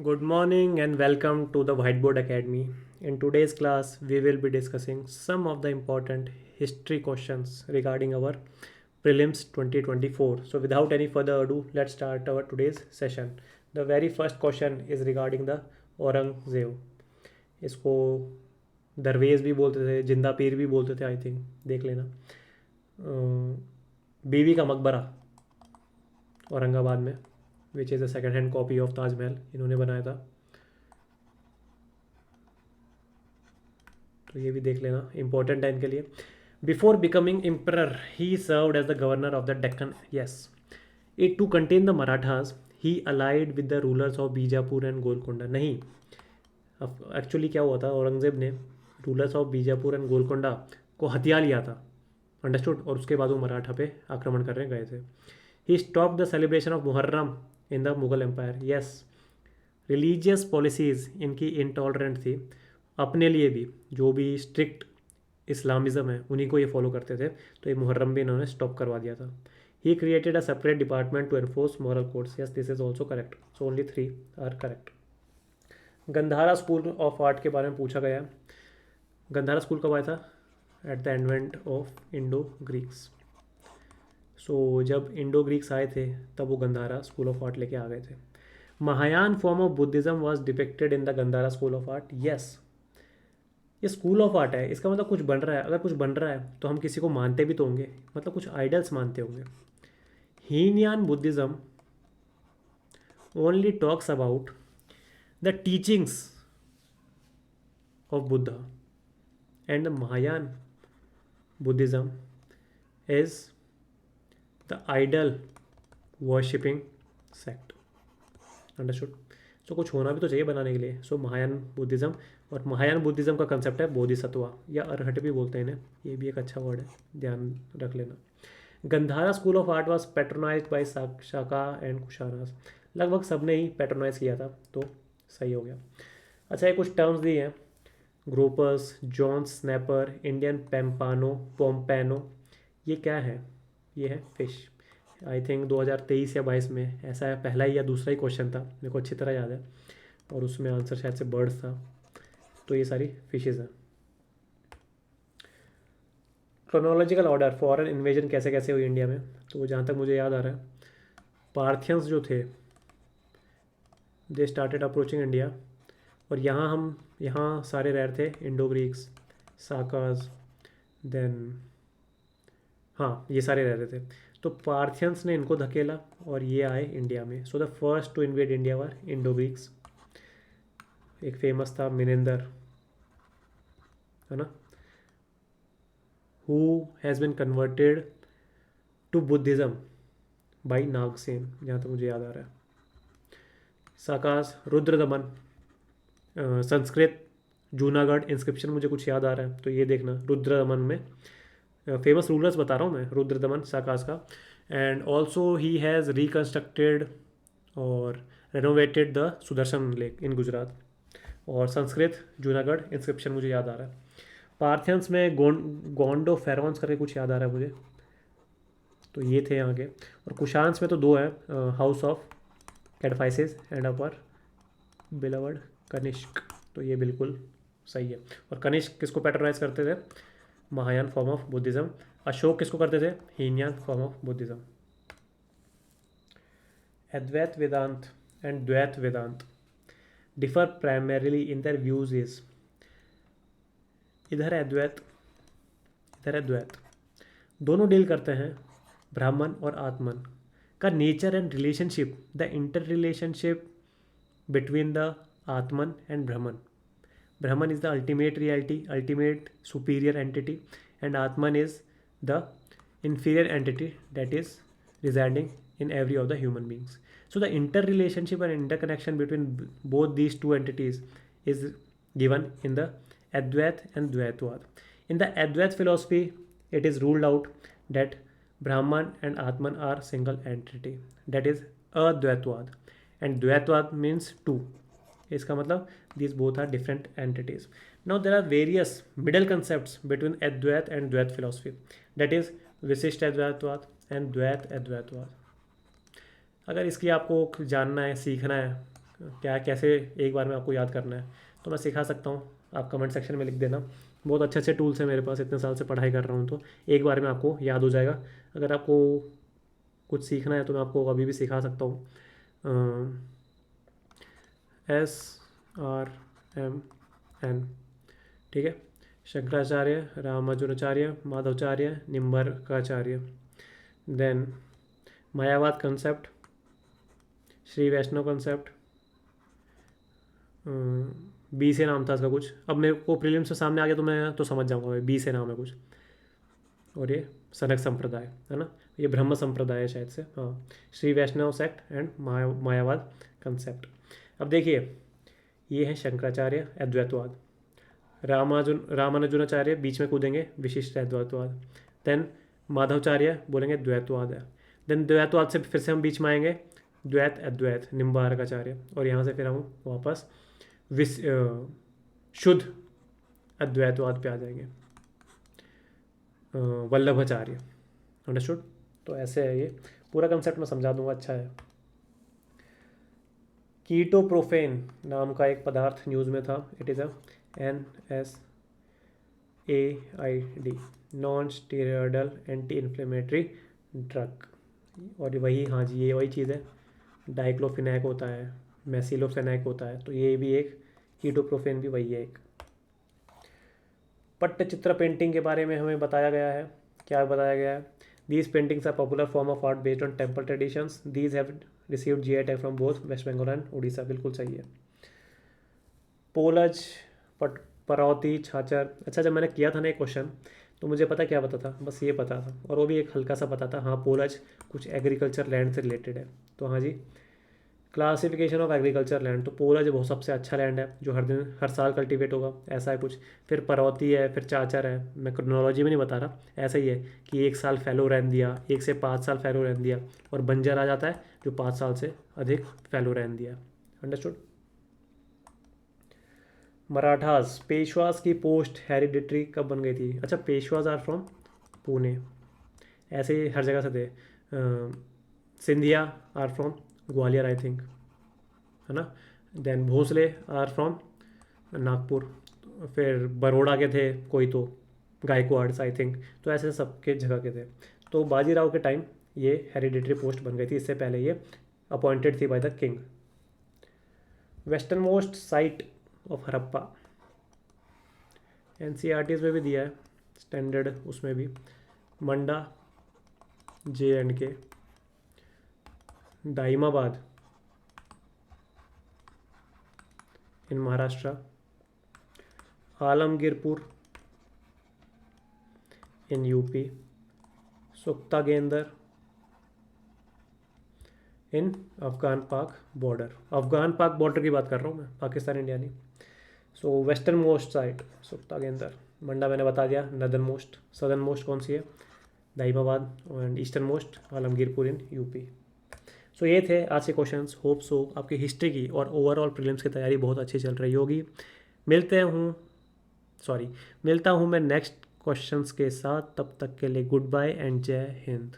Good morning and welcome to the Whiteboard Academy. In today's class, we will be discussing some of the important history questions regarding our prelims 2024. So, without any further ado, let's start our today's session. The very first question is regarding the Aurangzeb. इसको दरवेज भी बोलते थे, जिंदा पीर भी बोलते थे, I think देख लेना. बीवी का मकबरा औरंगाबाद में, which is a second hand copy of Taj Mahal, इन्होंने बनाया था. तो ये भी देख लेना, इंपॉर्टेंट है इनके लिए. Before becoming emperor he served as the governor of the Deccan. Yes, it to contain the Marathas he allied with the rulers of Bijapur and Golconda. नहीं, एक्चुअली क्या हुआ था, औरंगजेब ने rulers of Bijapur and Golconda को हथिया लिया था, अंडरस्टूड, और उसके बाद वो मराठा पे आक्रमण करने गए थे. He stop the celebration of Muharram in the Mughal empire. Yes, religious policies इनकी इंटॉलरेंट थी, अपने लिए भी जो भी स्ट्रिक्ट इस्लामिज़म है उन्हीं को ये फॉलो करते थे, तो ये मुहर्रम भी इन्होंने स्टॉप करवा दिया था. He created a separate department to enforce moral codes. Yes, this is also correct. So only 3 are correct. Gandhara school of art के बारे में पूछा गया है. गंधारा स्कूल कब आया था? At the advent of Indo Greeks. So जब इंडो ग्रीक्स आए थे तब वो गंधारा स्कूल ऑफ आर्ट लेके आ गए थे. Mahayana form of Buddhism was depicted in the Gandhara school of art. Yes, ये स्कूल ऑफ आर्ट है, इसका मतलब कुछ बन रहा है. अगर कुछ बन रहा है तो हम किसी को मानते भी तो होंगे, मतलब कुछ आइडल्स मानते होंगे. Hinayana Buddhism only talks about the teachings of Buddha and the Mahayana Buddhism is the idol worshipping sect. Understood. So कुछ होना भी तो चाहिए बनाने के लिए. सो महायान बुद्धिज़्म, और महायान बुद्धिज़्म का कंसेप्ट है बोधिसत्वा या अरहट भी बोलते हैं इन्हें, ये भी एक अच्छा वर्ड है, ध्यान रख लेना. Gandhara school of art was patronise by Shaka and Kushanas. लगभग सबने ही पेट्रोनाइज किया था, तो सही हो गया. अच्छा, ये कुछ टर्म्स दिए हैं. ग्रोपर्स, जॉन स्नैपर, इंडियन पेम्पानो, पोम्पैनो. ये क्या है? ये है फिश. आई थिंक 2023 या 22 में ऐसा है, पहला ही या दूसरा ही क्वेश्चन था, मेरे को अच्छी तरह याद है, और उसमें आंसर शायद से बर्ड्स था. तो ये सारी फिशेज़ हैं. क्रोनोलॉजिकल ऑर्डर फॉरेन इन्वेजन कैसे कैसे हुई इंडिया में, तो जहाँ तक मुझे याद आ रहा है, पार्थियंस जो थे दे स्टार्टेड अप्रोचिंग इंडिया, और यहाँ सारे रह रहे थे इंडो ग्रीक्स, साकाज, देन हाँ ये सारे रह रहे थे. तो पार्थियंस ने इनको धकेला और ये आए इंडिया में. So the first to invade India were Indo Greeks. एक फेमस था मिनेंदर, है ना, who has been converted to Buddhism by Nagasena, जहाँ तक मुझे याद आ रहा है. साकास, रुद्रदमन, संस्कृत, जूनागढ़ इंस्क्रिप्शन मुझे कुछ याद आ रहा है, तो ये देखना. रुद्रदमन में फेमस रूलर्स बता रहा हूँ मैं, रुद्रदमन साकास का. And also he has reconstructed और renovated the Sudarshan lake in Gujarat. और संस्कृत, जूनागढ़ इंस्क्रिप्शन मुझे याद आ रहा है. पार्थियंस में गोंडो फेरोन्स करके कुछ याद आ रहा है मुझे, तो ये थे यहाँ के. और कुशांस में तो दो हैं, house of Kadphises and upper बिलवर्ड कनिष्क, तो ये बिल्कुल सही है. और कनिष्क किसको पैटर्नाइज करते थे? Mahayana form of Buddhism. Ashoka किसको करते थे? Hinayana form of Buddhism. Advaita Vedanta and Dvaita Vedanta differ primarily in their views is. इधर है अद्वैत, इधर है द्वैत. दोनों डील करते हैं ब्राह्मण और आत्मन का nature and relationship, the inter relationship between the Atman and ब्राह्मण. Brahman is the ultimate reality, ultimate superior entity, and Atman is the inferior entity that is residing in every of the human beings. So the interrelationship and interconnection between both these two entities is given in the Advait and Dvaitwad. In the Advait philosophy, it is ruled out that Brahman and Atman are single entity. That is Advaitwad, and Dvaitwad means two. इसका मतलब these both are different entities. Now there are various middle concepts between Advait and Dvait philosophy, that is विशिष्ट अद्वैतवाद and द्वैत अद्वैतवाद. अगर इसकी आपको जानना है, सीखना है, क्या कैसे एक बार में आपको याद करना है, तो मैं सिखा सकता हूँ, आप कमेंट सेक्शन में लिख देना। बहुत अच्छे अच्छे टूल्स हैं मेरे पास, इतने साल से पढ़ाई कर रहा हूँ, तो एक बार में आपको याद हो जाएगा। अगर आपको कुछ सीखना है तो मैं आपको अभी भी सिखा सकता हूँ। SRMN, ठीक है। शंकराचार्य, रामानुजाचार्य, माधवाचार्य, निम्बर्काचार्य। देन मायावाद कंसेप्ट, श्री वैष्णव कंसेप्ट, बी से नाम था इसका कुछ, अब मेरे को प्रीलिम्स से सामने आ गया तो मैं तो समझ जाऊंगा भाई, बी से नाम है कुछ। और ये सनक संप्रदाय है ना, ये ब्रह्म संप्रदाय है शायद से, हाँ। श्री वैष्णव सेक्ट एंड मायावाद कंसेप्ट। अब देखिए, ये है शंकराचार्य, अद्वैतवाद। रामानुजाचार्य बीच में कूदेंगे, विशिष्ट अद्वैतवाद। देन माधवाचार्य बोलेंगे द्वैतवाद है। देन द्वैतवाद से फिर से हम बीच में आएंगे, द्वैत अद्वैत, निम्बार्काचार्य। और यहाँ से फिर हम वापस शुद्ध अद्वैतवाद पे आ जाएंगे, वल्लभाचार्य। अंडरस्टूड। तो ऐसे है, ये पूरा कंसेप्ट मैं समझा दूंगा, अच्छा है। कीटोप्रोफेन नाम का एक पदार्थ न्यूज़ में था, it is NSAID, non steroidal anti inflammatory drug. और वही, हाँ जी, ये वही चीज़ है, डाइक्लोफिनैक होता है, मेसिलोफेनैक होता है, तो ये भी एक, कीटोप्रोफेन भी वही है एक। पट्टचित्र पेंटिंग के बारे में हमें बताया गया है, क्या बताया गया है? These paintings are popular form of art based on temple traditions, these have received GI tag from both West Bengal and Orissa. बिल्कुल सही है। पोलज, परौती, छाछर। अच्छा, जब मैंने किया था ना एक क्वेश्चन, तो मुझे पता क्या पता था, बस ये पता था, और वो भी एक हल्का सा पता था, हाँ, पोलज कुछ एग्रीकल्चर लैंड से रिलेटेड है। तो हाँ जी, क्लासिफिकेशन ऑफ एग्रीकल्चर लैंड, तो पोलज वो सबसे अच्छा लैंड है जो हर साल कल्टीवेट होगा, ऐसा है कुछ। फिर परौती है, फिर चाचर है, मैं क्रोनोलॉजी में नहीं बता रहा, ऐसा ही है कि 1 साल फैलो रहने दिया, 1 से 5 साल फैलो रहने दिया, और बंजर आ जाता है जो 5 साल से अधिक फैलो रहने दिया। अंडरस्टूड। मराठास, पेशवास की पोस्ट हेरिडिटरी कब बन गई थी? अच्छा, पेशवास आर फ्रॉम पुणे, ऐसे ही हर जगह से थे। Scindia are from Gwalior I think, है ना। Then Bhonsle are from Nagpur, फिर बरोड़ा के थे कोई, तो गायकवाड्स आई थिंक, तो ऐसे सबके जगह के थे। तो बाजीराव के टाइम ये हेरिडिटरी पोस्ट बन गई थी, इससे पहले ये अपॉइंटेड थी by the king. Western most site of Harappa, NCERTs में भी दिया है, स्टैंडर्ड उसमें भी, मंडा, JNK, दाइमाबाद इन महाराष्ट्र, आलमगीरपुर इन UP, सुक्ता गेंदर इन अफगान पाक बॉर्डर। अफगान पाक बॉर्डर की बात कर रहा हूँ मैं, पाकिस्तान इंडिया नहीं। सो वेस्टर्न मोस्ट साइट सुक्ता गेंदर, मंडा मैंने बता दिया, नदर्न मोस्ट, सदर्न मोस्ट कौन सी है? Daimabad, and eastern most Alamgirpur in UP। सो ये थे आज के क्वेश्चंस। होप सो आपकी हिस्ट्री की और ओवरऑल प्रीलिम्स की तैयारी बहुत अच्छी चल रही होगी। मिलता हूँ मैं नेक्स्ट क्वेश्चंस के साथ, तब तक के लिए गुड बाय एंड जय हिंद।